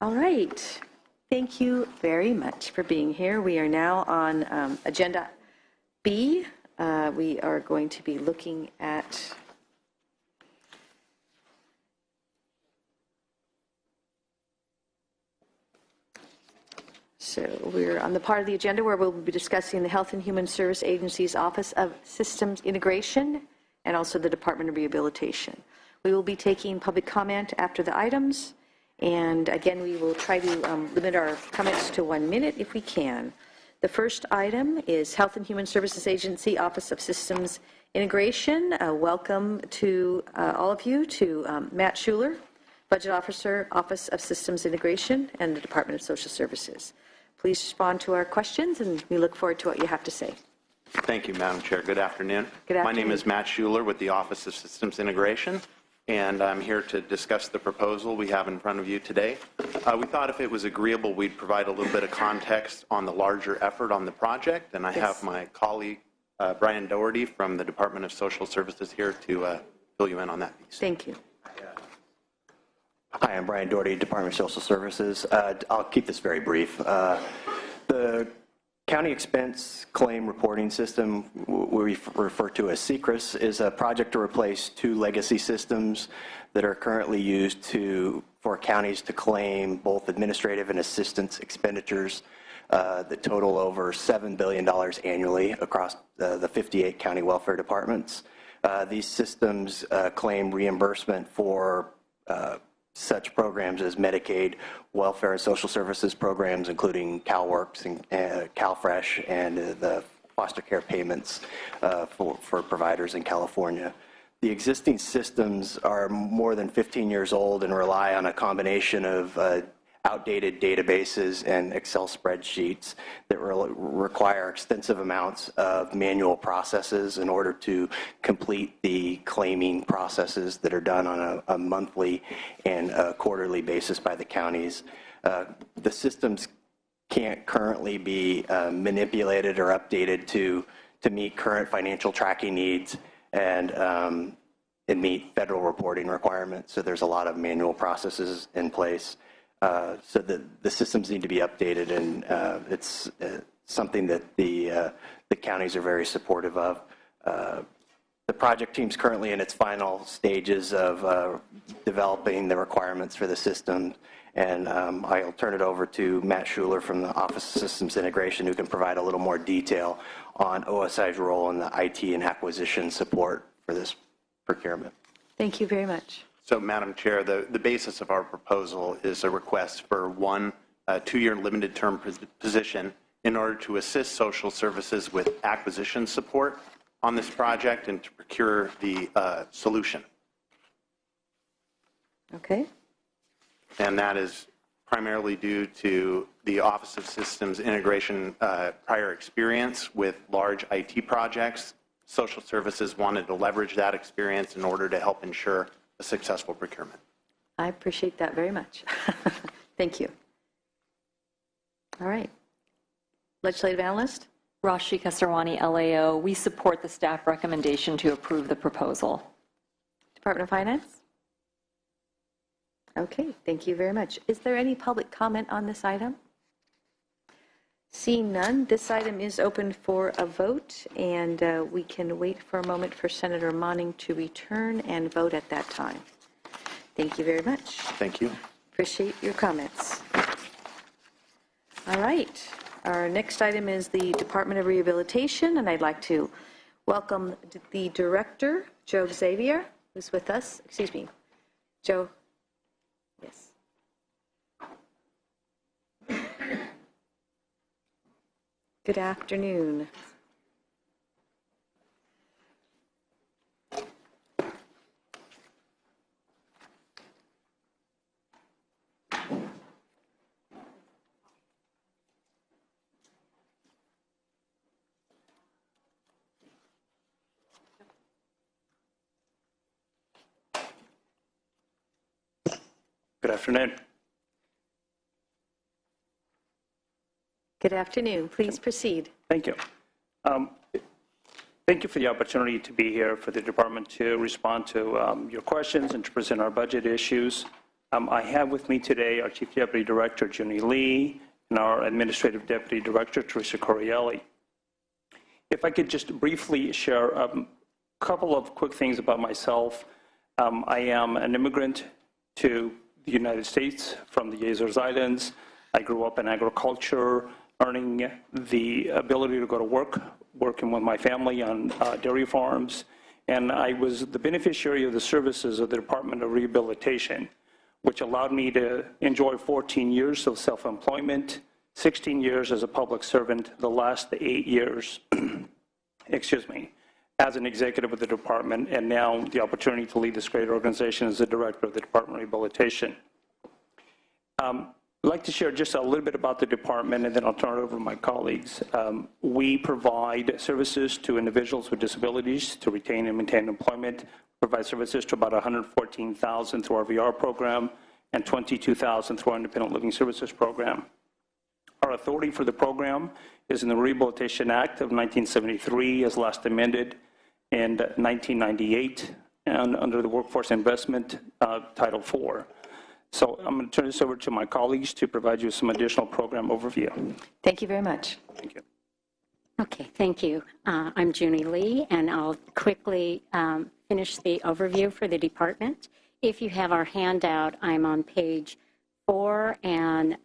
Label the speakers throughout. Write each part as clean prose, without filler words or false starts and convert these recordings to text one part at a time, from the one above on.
Speaker 1: All right. Thank you very much for being here. We are now on Agenda B. We are going to be looking at we're on the part of the agenda where we'll be discussing the Health and Human Service Agency's Office of Systems Integration and also the Department of Rehabilitation. We will be taking public comment after the items, and again, we will try to limit our comments to 1 minute if we can. The first item is Health and Human Services Agency Office of Systems Integration. Welcome to all of you to Matt Schuler, Budget Officer, Office of Systems Integration, and the Department of Social Services. Please respond to our questions, and we look forward to what you have to say.
Speaker 2: Thank you, Madam Chair. Good afternoon.
Speaker 1: Good afternoon.
Speaker 2: My name is Matt Schuler with the Office of Systems Integration, and I'm here to discuss the proposal we have in front of you today. We thought if it was agreeable, we'd provide a little bit of context on the larger effort on the project, and I have my colleague, Brian Doherty from the Department of Social Services here to fill you in on that piece.
Speaker 1: Thank you.
Speaker 3: Hi, I'm Brian Doherty, Department of Social Services. I'll keep this very brief. The County Expense Claim Reporting System, we refer to as CCRIS, is a project to replace 2 legacy systems that are currently used for counties to claim both administrative and assistance expenditures that total over $7 billion annually across the 58 county welfare departments. These systems claim reimbursement for such programs as Medicaid, welfare and social services programs, including CalWorks and CalFresh, and the foster care payments for providers in California. The existing systems are more than 15 years old and rely on a combination of outdated databases and Excel spreadsheets that require extensive amounts of manual processes in order to complete the claiming processes that are done on a monthly and a quarterly basis by the counties. The systems can't currently be manipulated or updated to meet current financial tracking needs and meet federal reporting requirements. So there's a lot of manual processes in place. So the systems need to be updated, and it's something that the counties are very supportive of. The project team's currently in its final stages of developing the requirements for the system, and I'll turn it over to Matt Schuler from the Office of Systems Integration, who can provide a little more detail on OSI's role in the IT and acquisition support for this procurement.
Speaker 1: Thank you very much.
Speaker 2: So, Madam Chair, the basis of our proposal is a request for one 2-year limited term position in order to assist social services with acquisition support on this project and to procure the solution.
Speaker 1: Okay.
Speaker 2: And that is primarily due to the Office of Systems Integration prior experience with large IT projects. Social services wanted to leverage that experience in order to help ensure a successful procurement.
Speaker 1: I appreciate that very much. Thank you. All right. Legislative Analyst?
Speaker 4: Rashi Kasarwani, LAO. We support the staff recommendation to approve the proposal.
Speaker 1: Department of Finance? Okay, thank you very much. Is there any public comment on this item? Seeing none, this item is open for a vote, and we can wait for a moment for Senator Monning to return and vote at that time. Thank you very much.
Speaker 2: Thank you.
Speaker 1: Appreciate your comments. All right. Our next item is the Department of Rehabilitation, and I'd like to welcome the Director, Joe Xavier, who's with us. Excuse me. Joe. Yes. Good afternoon.
Speaker 5: Good afternoon.
Speaker 1: Good afternoon. Please proceed.
Speaker 5: Thank you. Thank you for the opportunity to be here for the department to respond to your questions and to present our budget issues. I have with me today our Chief Deputy Director, Junie Lee, and our Administrative Deputy Director, Teresa Corielli. If I could just briefly share a couple of quick things about myself. I am an immigrant to the United States from the Azores Islands. I grew up in agriculture, earning the ability to go to work, working with my family on dairy farms, and I was the beneficiary of the services of the Department of Rehabilitation, which allowed me to enjoy 14 years of self-employment, 16 years as a public servant, the last 8 years, excuse me, as an executive of the department, and now the opportunity to lead this great organization as the director of the Department of Rehabilitation. I'd like to share just a little bit about the department, and then I'll turn it over to my colleagues. We provide services to individuals with disabilities to retain and maintain employment, provide services to about 114,000 through our VR program, and 22,000 through our Independent Living Services program. Our authority for the program is in the Rehabilitation Act of 1973, as last amended in 1998, and under the Workforce Investment Title IV. So I'm going to turn this over to my colleagues to provide you some additional program overview.
Speaker 1: Thank you very much.
Speaker 5: Thank you.
Speaker 6: Okay, thank you. I'm Junie Lee, and I'll quickly finish the overview for the department. If you have our handout, I'm on page 4, and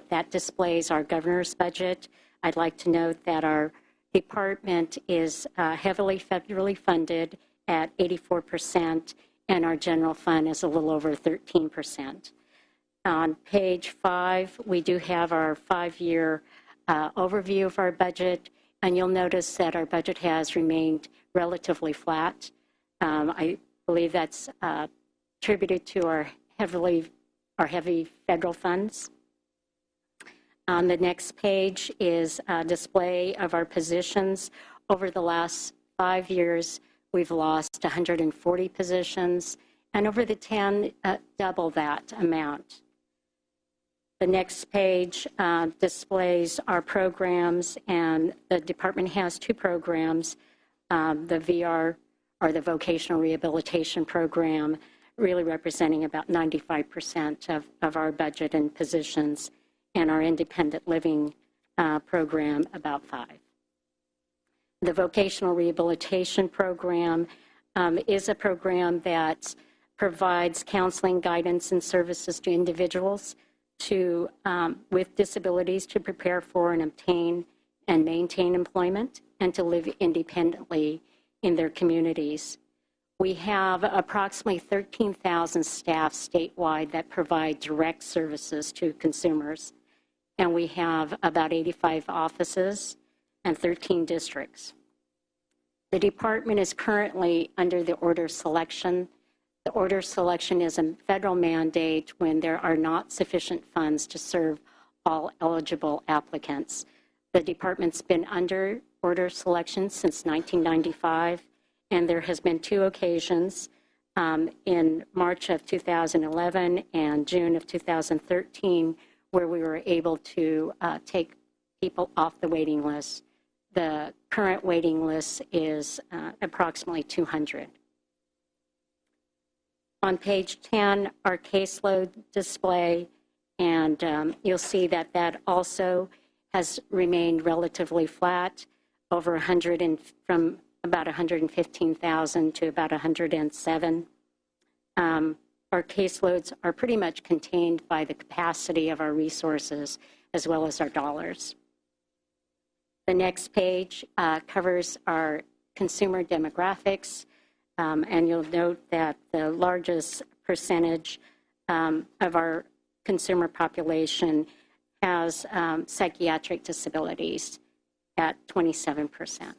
Speaker 6: that displays our governor's budget. I'd like to note that our department is heavily federally funded at 84%, and our general fund is a little over 13%. On page 5, we do have our 5-year overview of our budget, and you'll notice that our budget has remained relatively flat. I believe that's attributed to our heavy federal funds. On the next page is a display of our positions. Over the last 5 years, we've lost 140 positions, and over the 10, double that amount. The next page displays our programs, and the department has 2 programs, the VR, or the Vocational Rehabilitation Program, really representing about 95% of our budget and positions, and our Independent Living Program, about 5. The Vocational Rehabilitation Program is a program that provides counseling, guidance, and services to individuals with disabilities to prepare for and obtain and maintain employment and to live independently in their communities. We have approximately 13,000 staff statewide that provide direct services to consumers, and we have about 85 offices and 13 districts. The department is currently under the order selection. The order selection is a federal mandate when there are not sufficient funds to serve all eligible applicants. The department's been under order selection since 1995, and there has been 2 occasions in March of 2011 and June of 2013 where we were able to take people off the waiting list. The current waiting list is approximately 200. On page 10, our caseload display, and you'll see that that also has remained relatively flat, over 100 and from about 115,000 to about 107. Our caseloads are pretty much contained by the capacity of our resources as well as our dollars. The next page covers our consumer demographics, and you'll note that the largest percentage of our consumer population has psychiatric disabilities at 27%.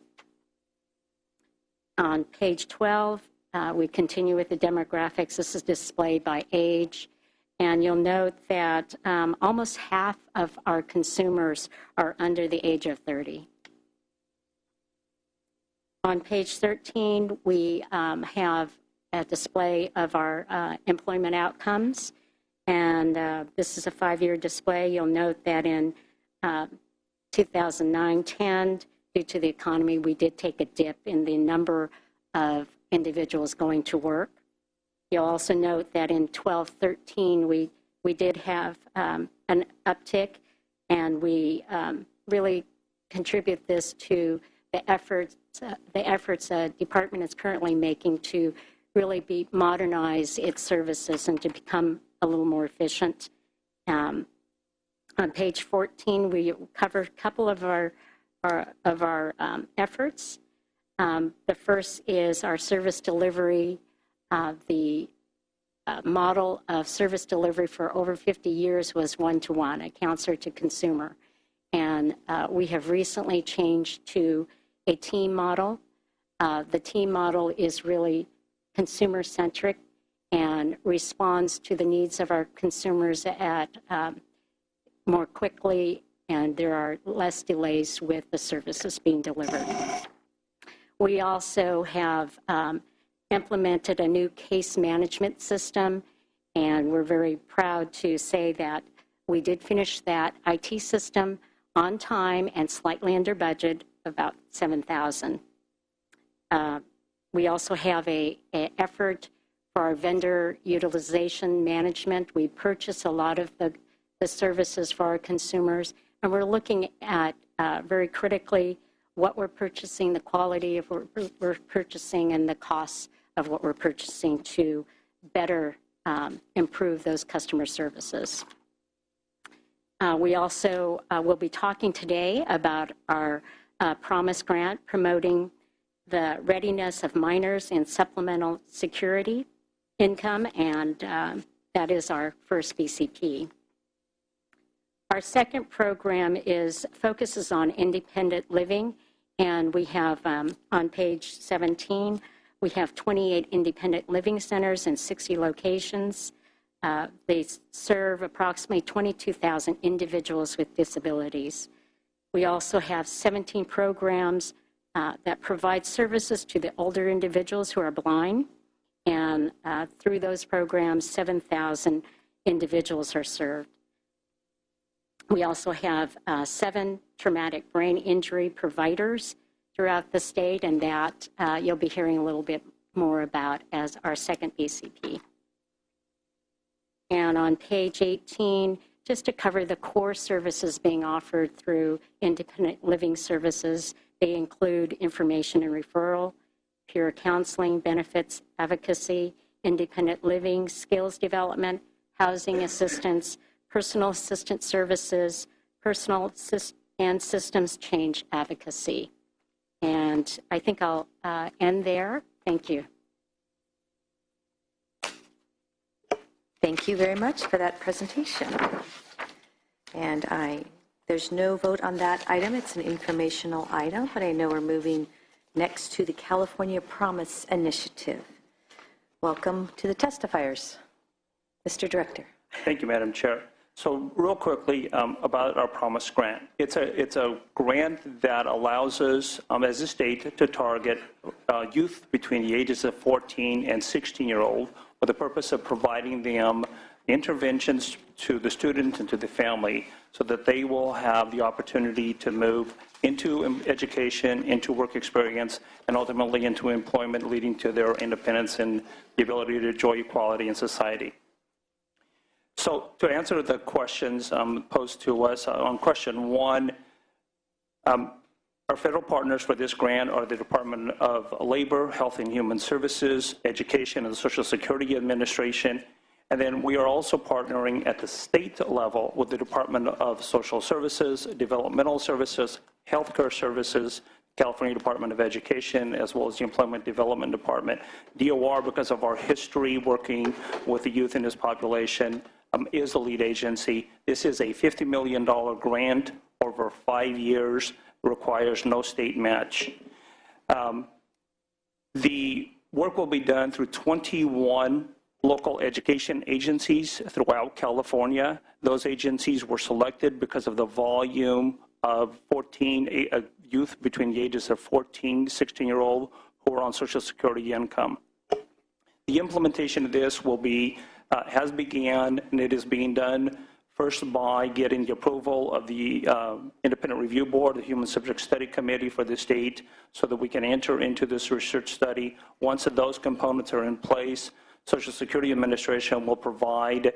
Speaker 6: On page 12, we continue with the demographics. This is displayed by age, and you'll note that almost half of our consumers are under the age of 30. On page 13, we have a display of our employment outcomes, and this is a 5-year display. You'll note that in 2009-10, due to the economy, we did take a dip in the number of individuals going to work. You'll also note that in 12-13, we we did have an uptick, and we really contribute this to the efforts the department is currently making to really modernize its services and to become a little more efficient. On page 14, we cover a couple of our efforts. The first is our service delivery. The model of service delivery for over 50 years was one-to-one, a counselor to consumer. And we have recently changed to a team model. The team model is really consumer-centric and responds to the needs of our consumers at more quickly, and there are less delays with the services being delivered. We also have implemented a new case management system, and we're very proud to say that we did finish that IT system on time and slightly under budget, about $7,000. We also have an effort for our vendor utilization management. We purchase a lot of the services for our consumers, and we're looking at very critically what we're purchasing, the quality of what we're purchasing, and the costs of what we're purchasing to better improve those customer services. We also will be talking today about our Promise Grant promoting the readiness of minors in supplemental security income, and that is our first BCP. Our second program focuses on independent living, and we have on page 17, we have 28 independent living centers in 60 locations. They serve approximately 22,000 individuals with disabilities. We also have 17 programs that provide services to the older individuals who are blind, and through those programs, 7,000 individuals are served. We also have 7 traumatic brain injury providers throughout the state, and that you'll be hearing a little bit more about as our second BCP. And on page 18, just to cover the core services being offered through independent living services, they include information and referral, peer counseling, benefits advocacy, independent living, skills development, housing assistance, personal assistant services, personal and systems change advocacy. And I think I'll end there. Thank you.
Speaker 1: Thank you very much for that presentation. And there's no vote on that item. It's an informational item, but I know we're moving next to the California Promise Initiative. Welcome to the testifiers. Mr. Director.
Speaker 5: Thank you, Madam Chair. So real quickly about our Promise Grant. It's a grant that allows us as a state to target youth between the ages of 14 and 16-year-old for the purpose of providing them interventions to the student and to the family so that they will have the opportunity to move into education, into work experience, and ultimately into employment, leading to their independence and the ability to enjoy equality in society. So to answer the questions posed to us, on question 1, our federal partners for this grant are the Department of Labor, Health and Human Services, Education, and the Social Security Administration. And then we are also partnering at the state level with the Department of Social Services, Developmental Services, Healthcare Services, California Department of Education, as well as the Employment Development Department. DOR, because of our history working with the youth in this population, is the lead agency. This is a $50 million grant over 5 years, requires no state match. The work will be done through 21 local education agencies throughout California. Those agencies were selected because of the volume of youth between the ages of 14 to 16-year-old who are on Social Security income. The implementation of this will be has began, and it is being done first by getting the approval of the Independent Review Board, the Human Subject Study Committee for the state, so that we can enter into this research study. Once those components are in place, Social Security Administration will provide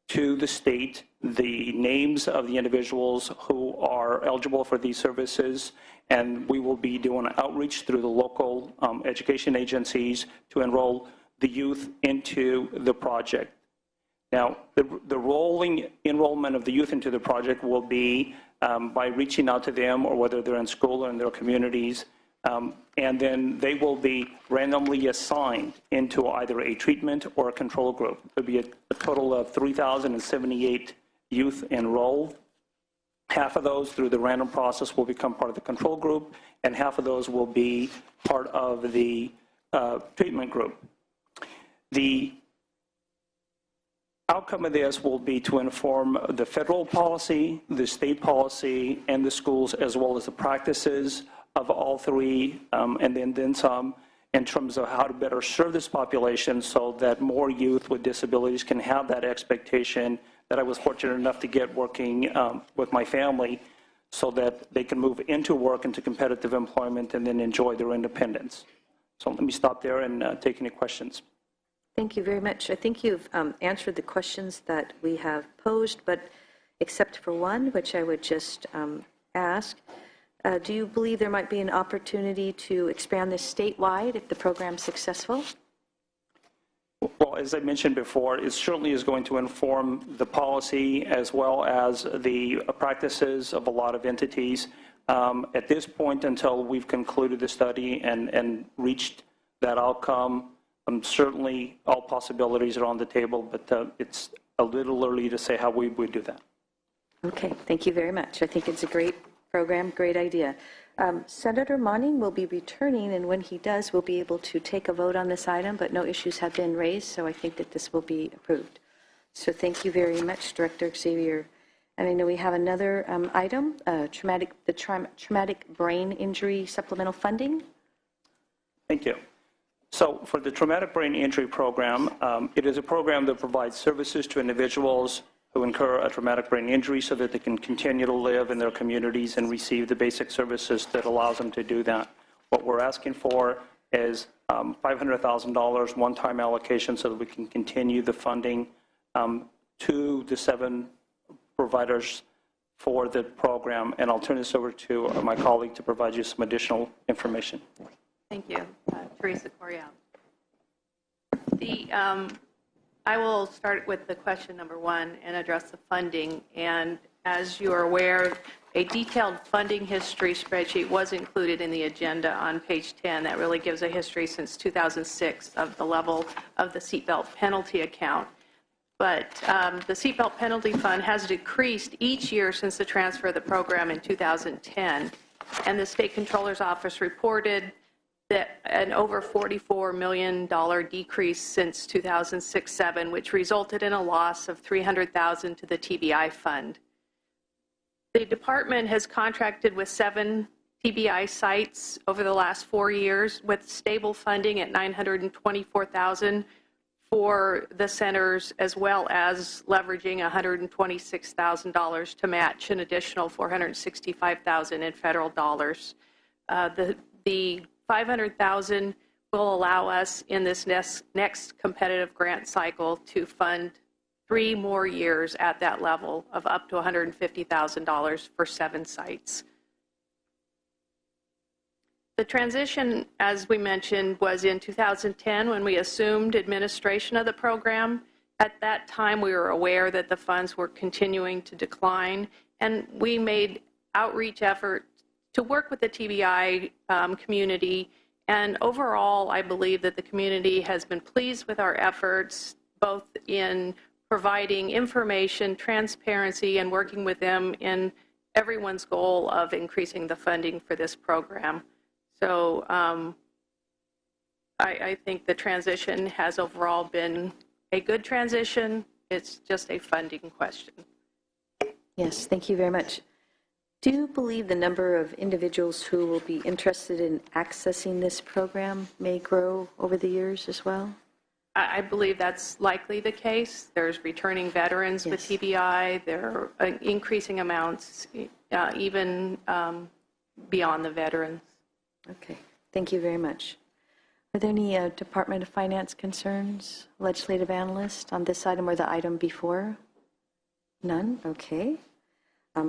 Speaker 5: to the state the names of the individuals who are eligible for these services, and we will be doing outreach through the local education agencies to enroll the youth into the project. Now, the rolling enrollment of the youth into the project will be by reaching out to them, or whether they're in school or in their communities, and then they will be randomly assigned into either a treatment or a control group. There'll be a total of 3,078 youth enrolled. Half of those, through the random process, will become part of the control group, and half of those will be part of the treatment group. The outcome of this will be to inform the federal policy, the state policy, and the schools, as well as the practices of all three, and then some, in terms of how to better serve this population so that more youth with disabilities can have that expectation that I was fortunate enough to get working with my family, so that they can move into work, into competitive employment, and then enjoy their independence. So let me stop there and take any questions.
Speaker 1: Thank you very much. I think you've answered the questions that we have posed, but except for one, which I would just ask. Do you believe there might be an opportunity to expand this statewide if the program's successful?
Speaker 5: Well, as I mentioned before, it certainly is going to inform the policy as well as the practices of a lot of entities. At this point, until we've concluded the study and reached that outcome, certainly all possibilities are on the table, but it's a little early to say how we would do that.
Speaker 1: Okay, thank you very much. I think it's a great program, great idea. Senator Monning will be returning, and when he does, we'll be able to take a vote on this item, but no issues have been raised, so I think that this will be approved. So thank you very much, Director Xavier. And I know we have another item, traumatic brain injury supplemental funding.
Speaker 5: Thank you. So for the traumatic brain injury program, it is a program that provides services to individuals who incur a traumatic brain injury so that they can continue to live in their communities and receive the basic services that allows them to do that. What we're asking for is $500,000 one-time allocation so that we can continue the funding to the 7 providers for the program. And I'll turn this over to my colleague to provide you some additional information.
Speaker 7: Thank you. Teresa Coriel. I will start with the question number 1 and address the funding. And as you are aware, a detailed funding history spreadsheet was included in the agenda on page 10 that really gives a history since 2006 of the level of the seatbelt penalty account. But the seatbelt penalty fund has decreased each year since the transfer of the program in 2010. And the State Controller's Office reported that an over $44 million decrease since 2006-07, which resulted in a loss of $300,000 to the TBI fund. The department has contracted with 7 TBI sites over the last 4 years with stable funding at $924,000 for the centers, as well as leveraging $126,000 to match an additional $465,000 in federal dollars. The $500,000 will allow us in this next competitive grant cycle to fund 3 more years at that level of up to $150,000 for 7 sites. The transition, as we mentioned, was in 2010 when we assumed administration of the program. At that time, we were aware that the funds were continuing to decline, and we made outreach efforts to work with the TBI community. And overall, I believe that the community has been pleased with our efforts, both in providing information, transparency, and working with them in everyone's goal of increasing the funding for this program. So I think the transition has overall been a good transition. It's just a funding question.
Speaker 1: Yes, thank you very much. Do you believe the number of individuals who will be interested in accessing this program may grow over the years as well?
Speaker 7: I believe that's likely the case. There's returning veterans with TBI. There are increasing amounts even beyond the veterans.
Speaker 1: Okay, thank you very much. Are there any Department of Finance concerns, legislative analyst, on this item or the item before? None? Okay.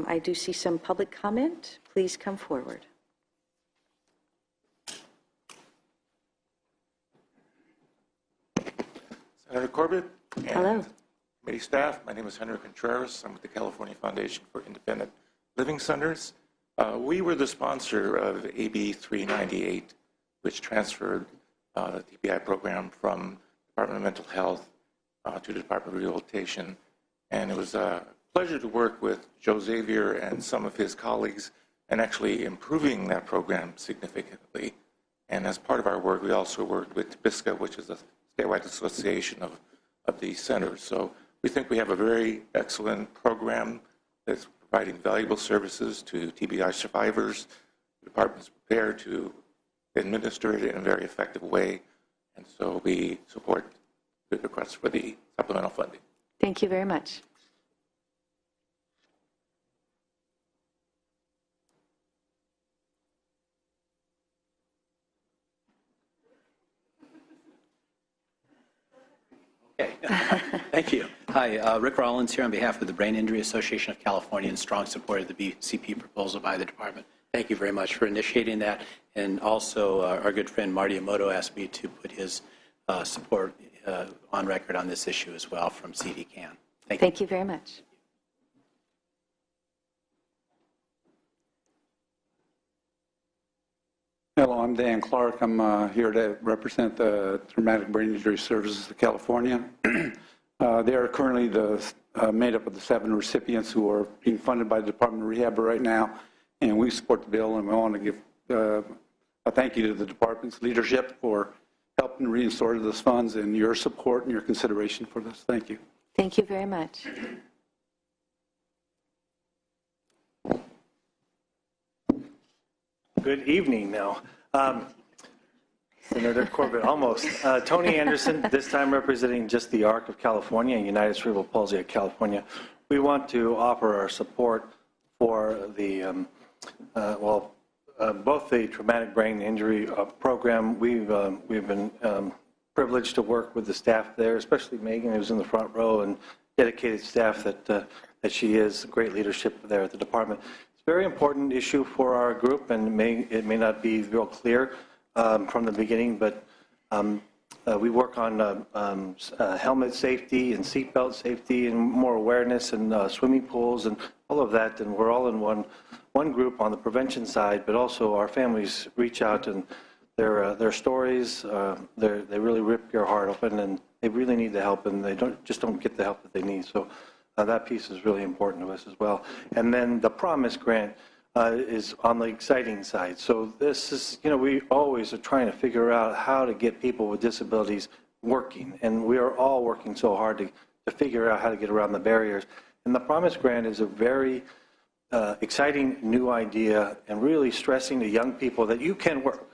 Speaker 1: I do see some public comment. Please come forward.
Speaker 8: Senator Corbett. And
Speaker 1: Hello.
Speaker 8: Committee staff, my name is Henry Contreras. I'm with the California Foundation for Independent Living Centers. We were the sponsor of AB 398, which transferred the TBI program from Department of Mental Health to the Department of Rehabilitation. And it was a pleasure to work with Joe Xavier and some of his colleagues and actually improving that program significantly. And as part of our work, we also worked with TBISCA, which is a statewide association of these centers. So we think we have a very excellent program that's providing valuable services to TBI survivors. The department is prepared to administer it in a very effective way. And so we support the request for the supplemental funding.
Speaker 1: Thank you very much.
Speaker 9: Okay. Thank you. Hi, Rick Rollins here on behalf of the Brain Injury Association of California in strong support of the BCP proposal by the department. Thank you very much for initiating that. And also, our good friend Marty Emoto asked me to put his support on record on this issue as well from CDCAN. Thank you.
Speaker 1: Thank you very much.
Speaker 10: Hello, I'm Dan Clark. I'm here to represent the Traumatic Brain Injury Services of California. They are currently made up of the 7 recipients who are being funded by the Department of Rehab right now, and we support the bill, and we want to give a thank you to the department's leadership for helping restore those funds and your support and your consideration for this. Thank you.
Speaker 1: Thank you very much.
Speaker 11: Good evening now. Senator Corbett, almost. Tony Anderson, this time representing just the ARC of California and United Cerebral Palsy of California. We want to offer our support for the, both the traumatic brain injury program. We've been privileged to work with the staff there, especially Megan, who's in the front row, and dedicated staff that she is, great leadership there at the department. It's a very important issue for our group, and it may not be real clear from the beginning, but we work on helmet safety and seatbelt safety and more awareness and swimming pools and all of that, and we're all in one group on the prevention side, but also our families reach out, and their stories, they really rip your heart open, and they really need the help, and they just don't get the help that they need. So that piece is really important to us as well. And then the Promise Grant is on the exciting side. So this is, we always are trying to figure out how to get people with disabilities working, and we are all working so hard to figure out how to get around the barriers. And the Promise Grant is a very exciting new idea, and really stressing to young people that you can work.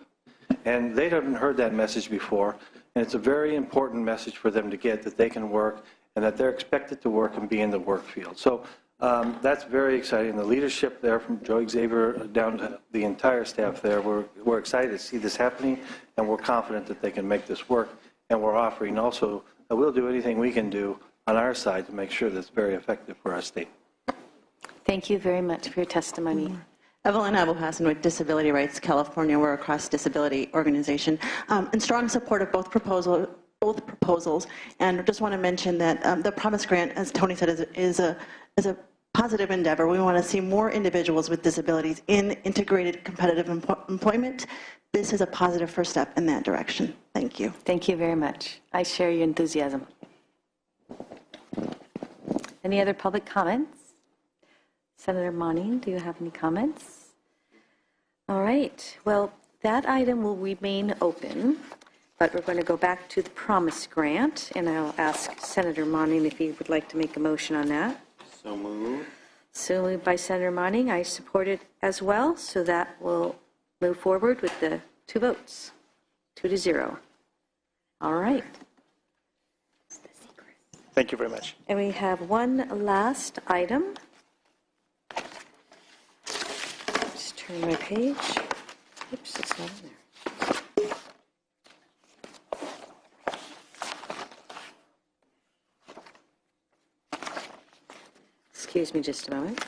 Speaker 11: And they haven't heard that message before, and it's a very important message for them to get, that they can work and that they're expected to work and be in the work field. So that's very exciting. The leadership there, from Joe Xavier down to the entire staff there, we're excited to see this happening, and we're confident that they can make this work. And we're offering also that we'll do anything we can do on our side to make sure that it's very effective for our state.
Speaker 1: Thank you very much for your testimony.
Speaker 12: Evelyn Abu Hassan with Disability Rights California. We're a cross-disability organization in strong support of both proposals, and just want to mention that the Promise Grant, as Tony said, is a positive endeavor. We want to see more individuals with disabilities in integrated competitive employment. This is a positive first step in that direction. Thank you.
Speaker 1: Thank you very much. I share your enthusiasm. Any other public comments? Senator Monning, do you have any comments? All right. Well, that item will remain open, but we're going to go back to the Promise Grant, and I'll ask Senator Monning if he would like to make a motion on that.
Speaker 2: So moved.
Speaker 1: So moved by Senator Monning. I support it as well, so that will move forward with the 2 votes, 2-0. All right.
Speaker 11: Thank you very much.
Speaker 1: And we have one last item. Just turn my page. Oops, it's not in there. Excuse me just a moment.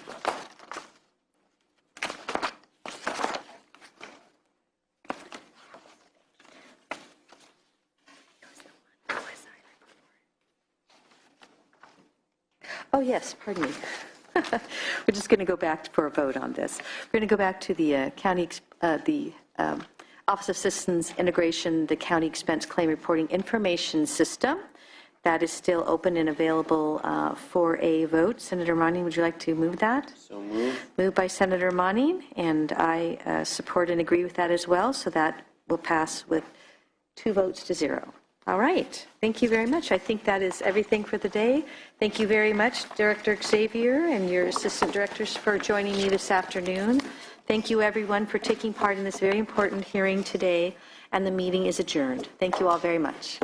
Speaker 1: Oh, yes, pardon me. We're just going to go back for a vote on this. We're going to go back to the Office of Systems Integration, the County Expense Claim Reporting Information System. That is still open and available for a vote. Senator Monning, would you like to move that?
Speaker 13: So moved.
Speaker 1: Moved by Senator Monning, and I support and agree with that as well, so that will pass with 2 votes to 0. All right. Thank you very much. I think that is everything for the day. Thank you very much, Director Xavier and your assistant directors, for joining me this afternoon. Thank you, everyone, for taking part in this very important hearing today, and the meeting is adjourned. Thank you all very much.